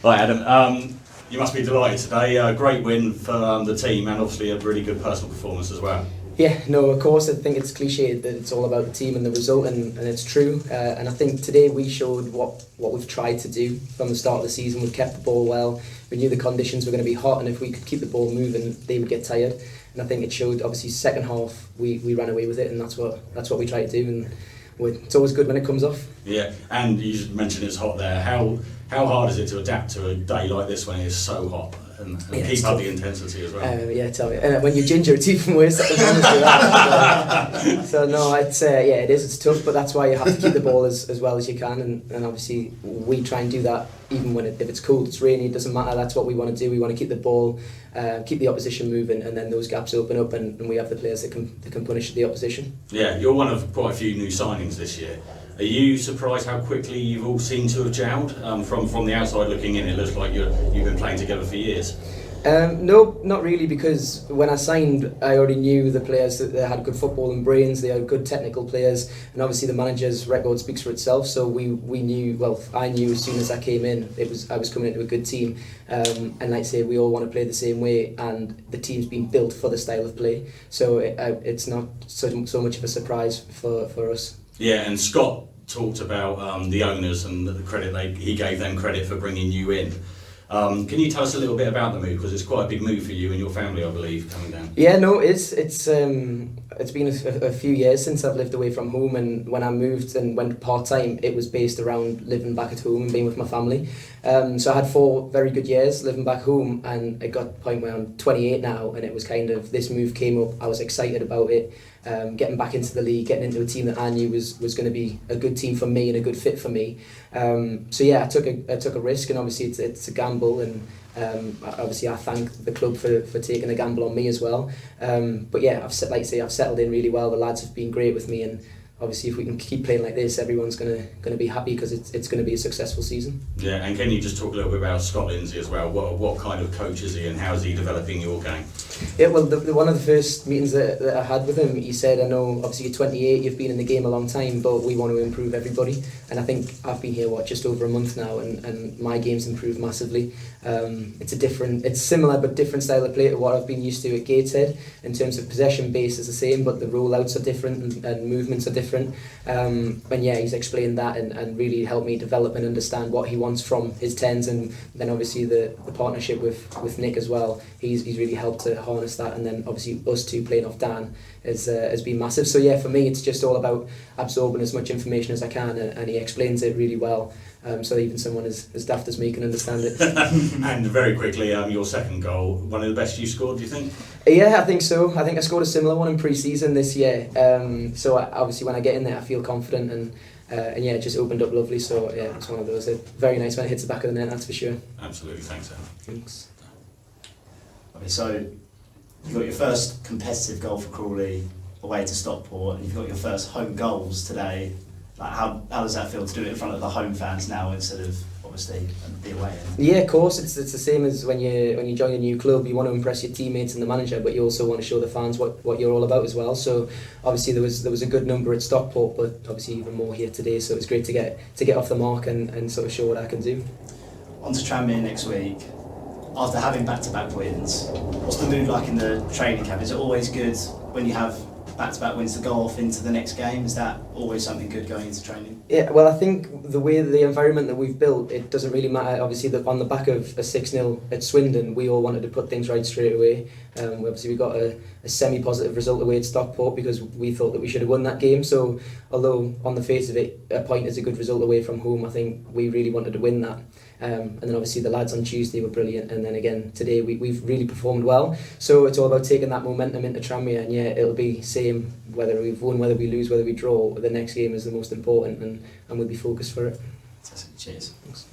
Right, Adam, you must be delighted today. A great win for the team and obviously a really good personal performance as well. Yeah, no, of course, I think it's cliche that it's all about the team and the result, and it's true. And I think today we showed what we've tried to do from the start of the season. We've kept the ball well. We knew the conditions were going to be hot, and if we could keep the ball moving, they would get tired. And I think it showed. Obviously, second half we ran away with it, and that's what we tried to do. And it's always good when it comes off. Yeah, and you mentioned it's hot there. How hard is it to adapt to a day like this when it is so hot and keep up the intensity as well? Yeah, tell me. And when you're ginger, it's even worse. So no, it's it is. It's tough, but that's why you have to keep the ball as well as you can. And obviously we try and do that even when if it's cold, it's rainy, it doesn't matter. That's what we want to do. We want to keep the ball, keep the opposition moving, and then those gaps open up, and we have the players that can punish the opposition. Yeah, you're one of quite a few new signings this year. Are you surprised how quickly you've all seemed to have gelled? From the outside looking in, it looks like you've been playing together for years. No, not really, because when I signed, I already knew the players that they had good footballing brains, they had good technical players, and obviously the manager's record speaks for itself. So we knew, well, I knew as soon as I came in, I was coming into a good team, and like I say, we all want to play the same way, and the team's been built for the style of play. So it's not so much of a surprise for us. Yeah, and Scott talked about the owners and the credit he gave them credit for bringing you in. Can you tell us a little bit about the move, because it's quite a big move for you and your family, I believe, coming down? Yeah, no, it's been a few years since I've lived away from home, and when I moved and went part-time, it was based around living back at home and being with my family. So I had 4 very good years living back home, and it got to the point where I'm 28 now, and it was kind of, this move came up, I was excited about it, getting back into the league, getting into a team that I knew was going to be a good team for me and a good fit for me. So yeah, I took a risk, and obviously it's a gamble, and obviously I thank the club for taking a gamble on me as well. But yeah, I've settled in really well. The lads have been great with me, and obviously if we can keep playing like this, everyone's going to be happy, because it's going to be a successful season. Yeah, and can you just talk a little bit about Scott Lindsay as well? What kind of coach is he, and how is he developing your game? Yeah, well, one of the first meetings that I had with him, he said, I know obviously you're 28, you've been in the game a long time, but we want to improve everybody. And I think I've been here, just over a month now, and my game's improved massively. It's similar but different style of play to what I've been used to at Gateshead. In terms of possession base is the same, but the rollouts are different and movements are different. And yeah, he's explained that and really helped me develop and understand what he wants from his 10s, and then obviously the partnership with Nick as well. He's really helped to harness that, and then obviously us two playing off Dan has been massive. So yeah, for me it's just all about absorbing as much information as I can, and he explains it really well, so even someone as daft as me can understand it. And very quickly, your second goal, one of the best you scored, do you think? Yeah, I think so. I think I scored a similar one in pre-season this year. So obviously when I get in there I feel confident, and yeah, it just opened up lovely. So yeah, it's one of those. Very nice when it hits the back of the net, that's for sure. Absolutely, thanks Adam. Thanks. Okay, so you've got your first competitive goal for Crawley away to Stockport, and you've got your first home goals today. Like, how does that feel to do it in front of the home fans now instead of obviously the away end? Yeah, of course, it's the same as when you join a new club. You want to impress your teammates and the manager, but you also want to show the fans what you're all about as well. So obviously there was a good number at Stockport, but obviously even more here today. So it's great to get off the mark and sort of show what I can do. On to Tranmere next week. After having back-to-back wins, what's the mood like in the training camp? Is it always good when you have back-to-back wins to go off into the next game? Is that always something good going into training? Yeah, well, I think the environment that we've built, it doesn't really matter. Obviously, on the back of a 6-0 at Swindon, we all wanted to put things right straight away. Obviously, we got a semi-positive result away at Stockport because we thought that we should have won that game. So, although on the face of it, a point is a good result away from home, I think we really wanted to win that. And then obviously the lads on Tuesday were brilliant, and then again today we've really performed well. So it's all about taking that momentum into Tranmere, and yeah, it'll be same whether we've won, whether we lose, whether we draw. The next game is the most important, and we'll be focused for it. Fantastic. Cheers. Thanks.